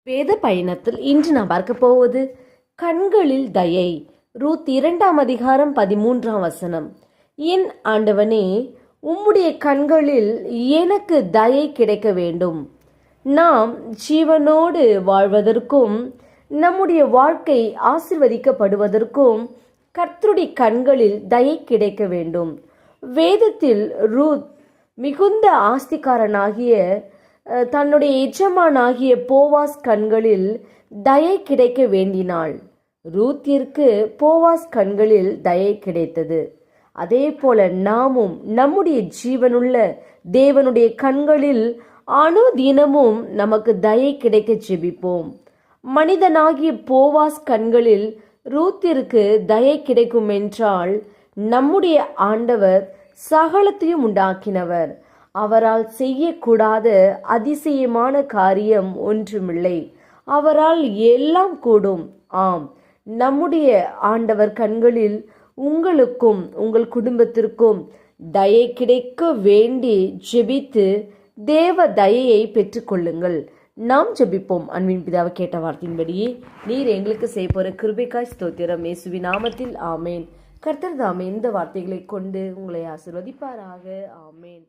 வேத பயணத்தில் இன்று நாம் பார்க்க போவது கண்களில் தயை. ரூத் 2 அதிகாரம் 13 என் ஆண்டவனே, உம்முடைய கண்களில் எனக்கு தயை கிடைக்க வேண்டும். நாம் ஜீவனோடு வாழ்வதற்கும் நம்முடைய வாழ்க்கை ஆசிர்வதிக்கப்படுவதற்கும் கர்த்தருடைய கண்களில் தயை கிடைக்க வேண்டும். வேதத்தில் ரூத் மிகுந்த ஆஸ்திகாரனாகிய தன்னுடைய எஜமானாகிய போவாஸ் கண்களில் தயை கிடைக்க வேண்டினாள். ரூத்திற்கு போவாஸ் கண்களில் தயை கிடைத்தது. அதே போல நாமும் நம்முடைய ஜீவனுள்ள தேவனுடைய கண்களில் அனுதினமும் நமக்கு தயை கிடைக்க ஜெபிப்போம். மனிதனாகிய போவாஸ் கண்களில் ரூத்திற்கு தயை கிடைக்கும் என்றால், நம்முடைய ஆண்டவர் சகலத்தையும் உண்டாக்கினவர். அவரால் செய்யக்கூடாத அதிசயமான காரியம் ஒன்றுமில்லை. அவரால் எல்லாம் கூடும். ஆம், நம்முடைய ஆண்டவர் கண்களில் உங்களுக்கும் உங்கள் குடும்பத்திற்கும் தயை கிடைக்க வேண்டி ஜெபித்து தேவ தயையை பெற்றுக்கொள்ளுங்கள். நாம் ஜெபிப்போம். அன்பின் பிதாவை கேட்ட வார்த்தையின்படியே நீர் எங்களுக்கு செய்ய போற கிருபைக்காய் ஸ்தோத்திரம். இயேசுவின் நாமத்தில் ஆமேன். கர்த்தர் தாமே இந்த வார்த்தைகளை கொண்டு உங்களை ஆசீர்வதிப்பாராக. ஆமேன்.